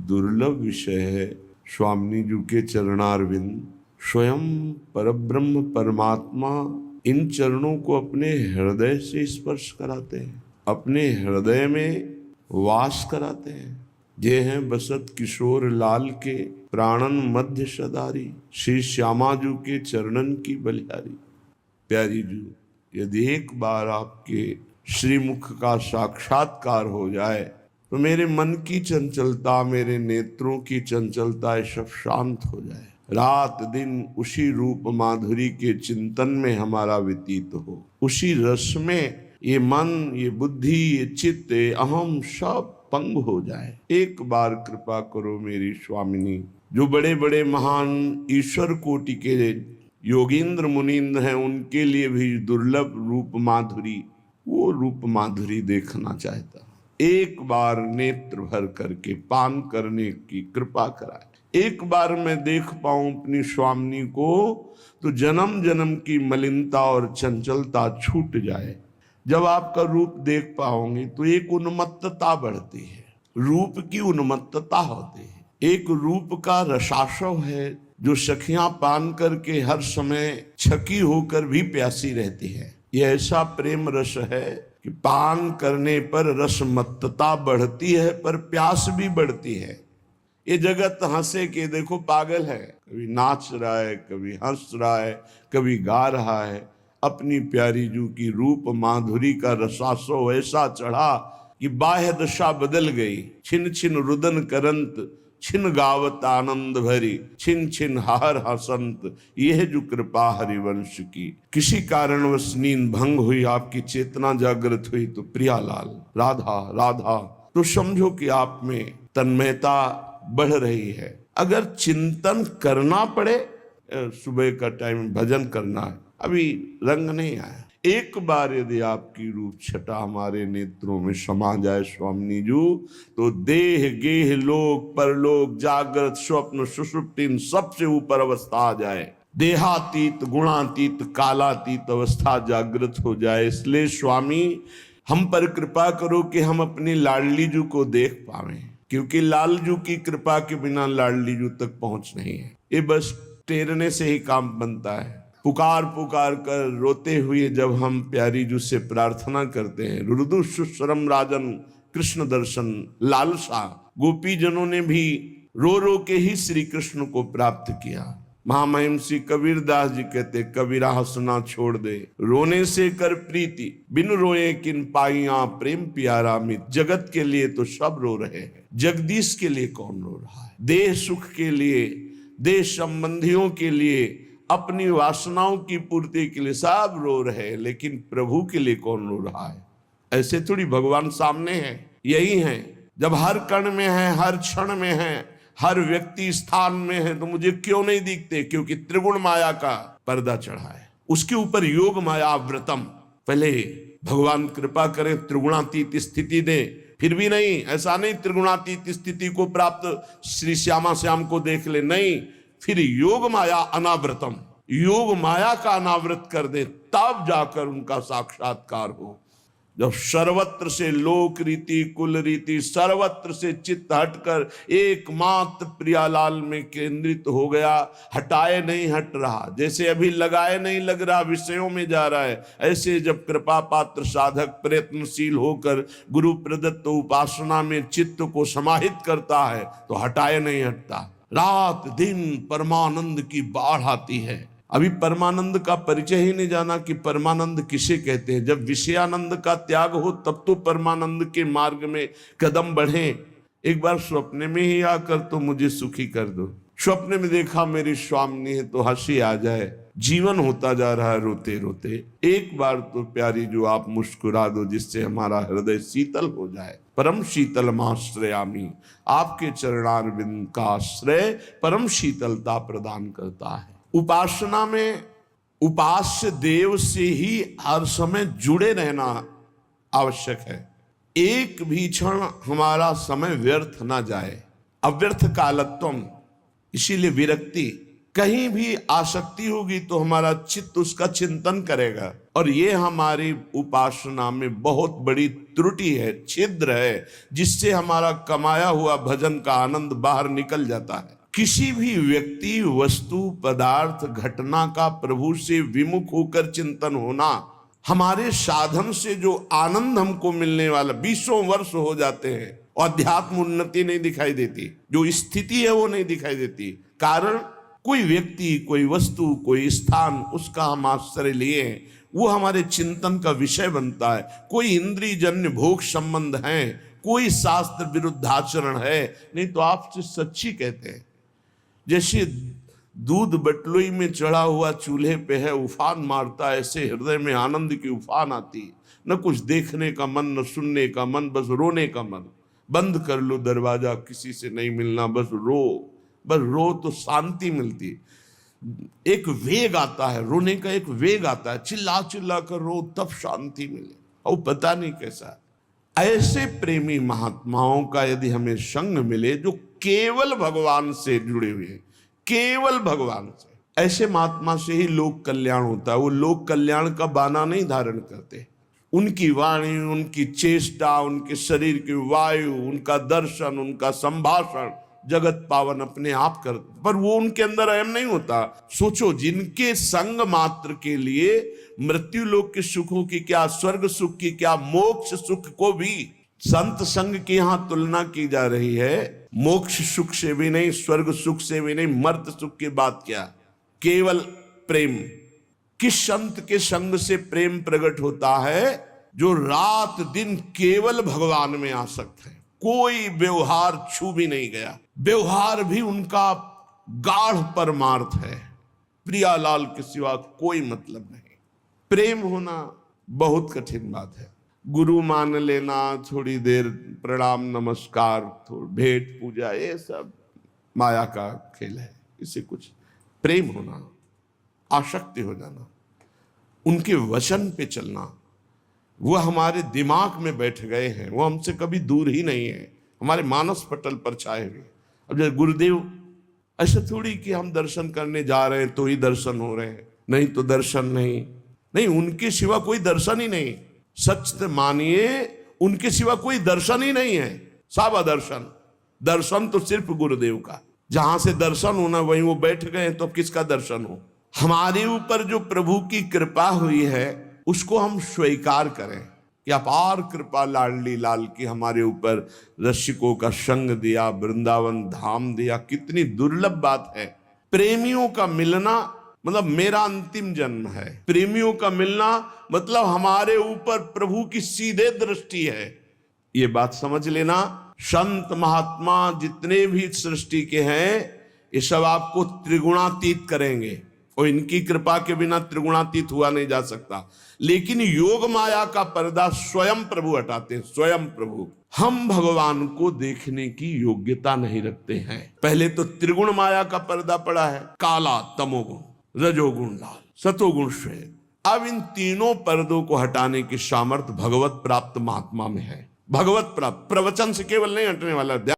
दुर्लभ विषय है। स्वामी जी के चरणारविंद, स्वयं परब्रह्म परमात्मा इन चरणों को अपने हृदय से स्पर्श कराते हैं, अपने हृदय में वास कराते हैं। ये हैं बसत किशोर लाल के प्राणन मध्य सदारी, श्री श्यामा जू के चरणन की बलिहारी। प्यारी जू, यदि एक बार आपके श्रीमुख का साक्षात्कार हो जाए तो मेरे मन की चंचलता, मेरे नेत्रों की चंचलता, ये सब शांत हो जाए। रात दिन उसी रूप माधुरी के चिंतन में हमारा व्यतीत हो, उसी रस में ये मन, ये बुद्धि, ये चित्त, ये अहम सब पंग हो जाए। एक बार कृपा करो मेरी स्वामिनी। जो बड़े बड़े महान ईश्वर कोटि के योगींद्र मुनींद्र हैं, उनके लिए भी दुर्लभ रूप माधुरी, वो रूप माधुरी देखना चाहता। एक बार नेत्र भर करके पान करने की कृपा कराए। एक बार मैं देख पाऊं अपनी स्वामिनी को तो जन्म जन्म की मलिनता और चंचलता छूट जाए। जब आपका रूप देख पाओगे तो एक उन्मत्तता बढ़ती है, रूप की उन्मत्तता होती है। एक रूप का रसाशव है जो सखियां पान करके हर समय छकी होकर भी प्यासी रहती है। यह ऐसा प्रेम रस है कि पान करने पर रसमत्तता बढ़ती है पर प्यास भी बढ़ती है। ये जगत हंसे के देखो पागल है, कभी नाच रहा है, कभी हंस रहा है, कभी गा रहा है। अपनी प्यारी जू की रूप माधुरी का रसासो ऐसा चढ़ा कि बाह्य दशा बदल गई। छिन छिन रुदन करंत, छिन गावत आनंद भरी, छिन छिन हार हसंत, यह जो कृपा हरिवंश की। किसी कारणवश नींद भंग हुई, आपकी चेतना जागृत हुई तो प्रियालाल राधा राधा, तो समझो कि आप में तन्मयता बढ़ रही है। अगर चिंतन करना पड़े, सुबह का टाइम भजन करना है, अभी रंग नहीं आया, एक बार यदि आपकी रूप छटा हमारे नेत्रों में समा जाए स्वामी जू, तो देह गेह लोक परलोक जागृत स्वप्न सुषुप्ति इन सबसे ऊपर अवस्था आ जाए। देहातीत गुणातीत कालातीत अवस्था जागृत हो जाए। इसलिए स्वामी हम पर कृपा करो कि हम अपनी लाडली जू को देख पावें, क्योंकि लाल जू की कृपा के बिना लाडली जू तक पहुंच नहीं है। ये बस टेरने से ही काम बनता है। पुकार पुकार कर रोते हुए जब हम प्यारी जू से प्रार्थना करते हैं, रुदु सुस्वरम राजन कृष्ण दर्शन लालसा, गोपी जनों ने भी रो रो के ही श्री कृष्ण को प्राप्त किया। महामहिम श्री कबीरदास जी कहते, कबीरा हंसना छोड़ दे, रोने से कर प्रीति, बिन रोए किन पाइया प्रेम प्यारा मित। जगत के लिए तो सब रो रहे हैं, जगदीश के लिए कौन रो रहा है? देह सुख के लिए, देह संबंधियों के लिए, अपनी वासनाओं की पूर्ति के लिए सब रो रहे हैं, लेकिन प्रभु के लिए कौन रो रहा है? ऐसे थोड़ी भगवान सामने है, यही है। जब हर कण में है, हर क्षण में है, हर व्यक्ति स्थान में है, तो मुझे क्यों नहीं दिखते? क्योंकि त्रिगुण माया का पर्दा चढ़ा है, उसके ऊपर योग माया व्रतम। पहले भगवान कृपा करें, त्रिगुणातीत स्थिति दे, फिर भी नहीं, ऐसा नहीं त्रिगुणातीत स्थिति को प्राप्त श्री श्यामा श्याम को देख ले, नहीं, फिर योग माया अनावृतम, योग माया का अनावृत कर दे, तब जाकर उनका साक्षात्कार हो। जब सर्वत्र से लोक रीति कुल रीति, सर्वत्र से चित्त हटकर एकमात्र प्रियालाल में केंद्रित हो गया, हटाए नहीं हट रहा, जैसे अभी लगाए नहीं लग रहा, विषयों में जा रहा है, ऐसे जब कृपा पात्र साधक प्रयत्नशील होकर गुरु प्रदत्त उपासना में चित्त को समाहित करता है तो हटाए नहीं हटता। रात दिन परमानंद की बाढ़ आती है। अभी परमानंद का परिचय ही नहीं जाना कि परमानंद किसे कहते हैं। जब विषयानंद का त्याग हो तब तो परमानंद के मार्ग में कदम बढ़े। एक बार स्वप्न में ही आकर तो मुझे सुखी कर दो। स्वप्न में देखा मेरी स्वामिनी है तो हंसी आ जाए, जीवन होता जा रहा है रोते रोते। एक बार तो प्यारी जो आप मुस्कुरा दो, जिससे हमारा हृदय शीतल हो जाए। परम शीतल माश्रयामी, आपके चरणारविंद का आश्रय परम शीतलता प्रदान करता है। उपासना में उपास्य देव से ही हर समय जुड़े रहना आवश्यक है। एक भी क्षण हमारा समय व्यर्थ ना जाए। अव्यर्थ कालत्वम, इसीलिए विरक्ति, कहीं भी आसक्ति होगी तो हमारा चित्त उसका चिंतन करेगा, और ये हमारी उपासना में बहुत बड़ी त्रुटि है, छिद्र है, जिससे हमारा कमाया हुआ भजन का आनंद बाहर निकल जाता है। किसी भी व्यक्ति, वस्तु, पदार्थ, घटना का प्रभु से विमुख होकर चिंतन होना, हमारे साधन से जो आनंद हमको मिलने वाला 20 वर्ष हो जाते हैं और अध्यात्म उन्नति नहीं दिखाई देती, जो स्थिति है वो नहीं दिखाई देती। कारण कोई व्यक्ति, कोई वस्तु, कोई स्थान, उसका हम आश्रय लिए, वो हमारे चिंतन का विषय बनता है। कोई इंद्रिय जन्य भोग संबंध है, कोई शास्त्र विरुद्ध आचरण है, नहीं तो आपसे सच्ची कहते हैं। जैसे दूध बटलोई में चढ़ा हुआ चूल्हे पे है, उफान मारता है, ऐसे हृदय में आनंद की उफान आती, न कुछ देखने का मन, न सुनने का मन, बस रोने का मन। बंद कर लो दरवाजा, किसी से नहीं मिलना, बस रो तो शांति मिलती। एक वेग आता है, रोने का एक वेग आता है, चिल्ला चिल्ला कर रो तब शांति मिले, और पता नहीं कैसा। ऐसे प्रेमी महात्माओं का यदि हमें संग मिले जो केवल भगवान से जुड़े हुए हैं, केवल भगवान से, ऐसे महात्मा से ही लोक कल्याण होता है। वो लोक कल्याण का बाना नहीं धारण करते। उनकी वाणी, उनकी चेष्टा, उनके शरीर की वायु, उनका दर्शन, उनका संभाषण जगत पावन अपने आप करते, पर वो उनके अंदर अहम नहीं होता। सोचो, जिनके संग मात्र के लिए मृत्यु लोक के सुखों की क्या, स्वर्ग सुख की क्या, मोक्ष सुख को भी संत संग की यहां तुलना की जा रही है। मोक्ष सुख से भी नहीं, स्वर्ग सुख से भी नहीं, मर्त सुख की बात क्या, केवल प्रेम। किस संत के संग से प्रेम प्रकट होता है? जो रात दिन केवल भगवान में आसक्त है, कोई व्यवहार छू भी नहीं गया, व्यवहार भी उनका गाढ़ परमार्थ है, प्रियालाल के सिवा कोई मतलब नहीं। प्रेम होना बहुत कठिन बात है। गुरु मान लेना, थोड़ी देर प्रणाम नमस्कार, थोड़ी भेंट पूजा, ये सब माया का खेल है, इससे कुछ। प्रेम होना, आसक्ति हो जाना, उनके वचन पे चलना, वो हमारे दिमाग में बैठ गए हैं, वो हमसे कभी दूर ही नहीं है, हमारे मानस पटल पर छाए हुए। अब जैसे गुरुदेव, ऐसा थोड़ी कि हम दर्शन करने जा रहे हैं तो ही दर्शन हो रहे हैं, नहीं तो दर्शन नहीं, उनके सिवा कोई दर्शन ही नहीं। सच मानिए, उनके सिवा कोई दर्शन ही नहीं है, सब दर्शन। दर्शन तो सिर्फ गुरुदेव का, जहां से दर्शन होना वहीं वो बैठ गए, तो किसका दर्शन हो? हमारे ऊपर जो प्रभु की कृपा हुई है उसको हम स्वीकार करें कि अपार कृपा लाडली लाल की हमारे ऊपर, रसिकों का संग दिया, वृंदावन धाम दिया। कितनी दुर्लभ बात है। प्रेमियों का मिलना मतलब मेरा अंतिम जन्म है। प्रेमियों का मिलना मतलब हमारे ऊपर प्रभु की सीधे दृष्टि है। ये बात समझ लेना। संत महात्मा जितने भी सृष्टि के हैं, ये सब आपको त्रिगुणातीत करेंगे, और इनकी कृपा के बिना त्रिगुणातीत हुआ नहीं जा सकता। लेकिन योग माया का पर्दा स्वयं प्रभु हटाते हैं, स्वयं प्रभु। हम भगवान को देखने की योग्यता नहीं रखते हैं। पहले तो त्रिगुण माया का पर्दा पड़ा है, काला, तमोगुण, रजोगुण लाल, सतोगुण श्वेत। अब इन तीनों पर्दों को हटाने की सामर्थ्य भगवत प्राप्त महात्मा में है। भगवत प्राप्त प्रवचन से केवल नहीं हटने वाला, ध्यान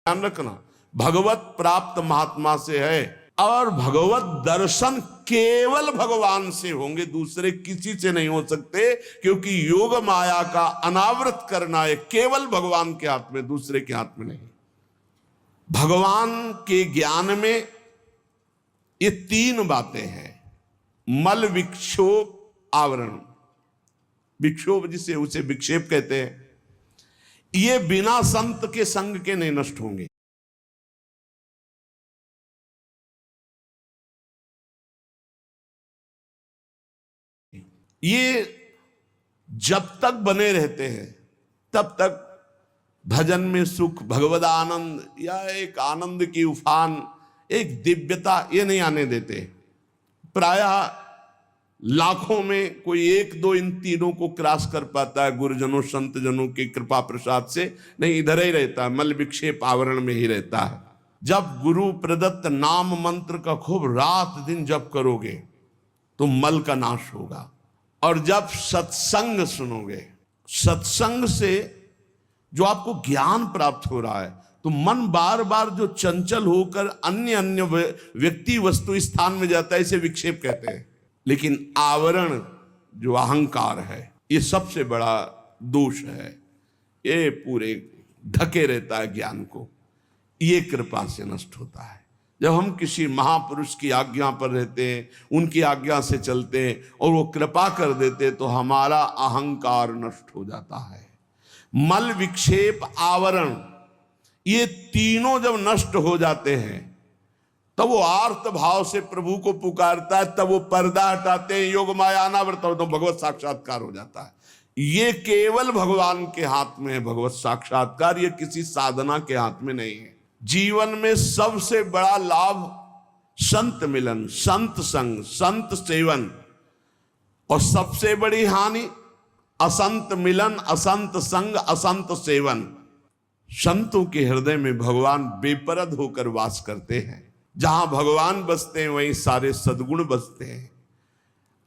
रखना, भगवत प्राप्त महात्मा से है। और भगवत दर्शन केवल भगवान से होंगे, दूसरे किसी से नहीं हो सकते, क्योंकि योग माया का अनावृत करना है केवल भगवान के हाथ में, दूसरे के हाथ में नहीं। भगवान के ज्ञान में ये तीन बातें हैं, मल, विक्षोभ, आवरण। विक्षोभ जिसे उसे विक्षेप कहते हैं, ये बिना संत के संग के नहीं नष्ट होंगे। ये जब तक बने रहते हैं तब तक भजन में सुख, भगवद आनंद या एक आनंद की उफान, एक दिव्यता, ये नहीं आने देते। प्रायः लाखों में कोई एक दो इन तीनों को क्रॉस कर पाता है, गुरुजनों संत जनों की कृपा प्रसाद से। नहीं, इधर ही रहता है, मल विक्षेप आवरण में ही रहता है। जब गुरु प्रदत्त नाम मंत्र का खूब रात दिन जप करोगे तो मल का नाश होगा। और जब सत्संग सुनोगे, सत्संग से जो आपको ज्ञान प्राप्त हो रहा है, तो मन बार बार जो चंचल होकर अन्य अन्य व्यक्ति वस्तु स्थान में जाता है, इसे विक्षेप कहते हैं। लेकिन आवरण जो अहंकार है, ये सबसे बड़ा दोष है। ये पूरे ढके रहता है ज्ञान को, ये कृपा से नष्ट होता है। जब हम किसी महापुरुष की आज्ञा पर रहते हैं, उनकी आज्ञा से चलते हैं और वो कृपा कर देते, तो हमारा अहंकार नष्ट हो जाता है। मल, विक्षेप, आवरण, ये तीनों जब नष्ट हो जाते हैं तब वो आर्त भाव से प्रभु को पुकारता है, तब वो पर्दा हटाते हैं, योग माया अनावृत, तो भगवत साक्षात्कार हो जाता है। ये केवल भगवान के हाथ में है भगवत साक्षात्कार, ये किसी साधना के हाथ में नहीं है। जीवन में सबसे बड़ा लाभ संत मिलन, संत संग, संत सेवन, और सबसे बड़ी हानि असंत मिलन, असंत संग, असंत सेवन। संतों के हृदय में भगवान बेपरद होकर वास करते हैं। जहां भगवान बसते हैं वहीं सारे सद्गुण बसते हैं।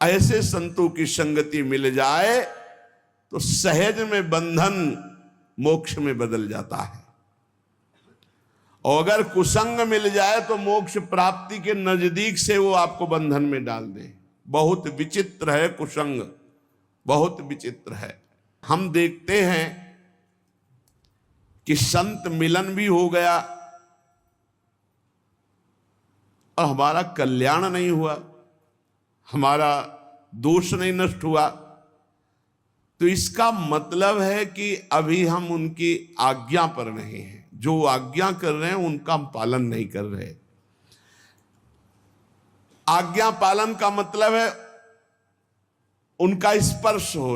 ऐसे संतों की संगति मिल जाए तो सहज में बंधन मोक्ष में बदल जाता है, और अगर कुसंग मिल जाए तो मोक्ष प्राप्ति के नजदीक से वो आपको बंधन में डाल दे। बहुत विचित्र है कुसंग, बहुत विचित्र है। हम देखते हैं कि संत मिलन भी हो गया और हमारा कल्याण नहीं हुआ, हमारा दोष नहीं नष्ट हुआ। तो इसका मतलब है कि अभी हम उनकी आज्ञा पर नहीं हैं। जो आज्ञा कर रहे हैं उनका हम पालन नहीं कर रहे। आज्ञा पालन का मतलब है उनका स्पर्श हो।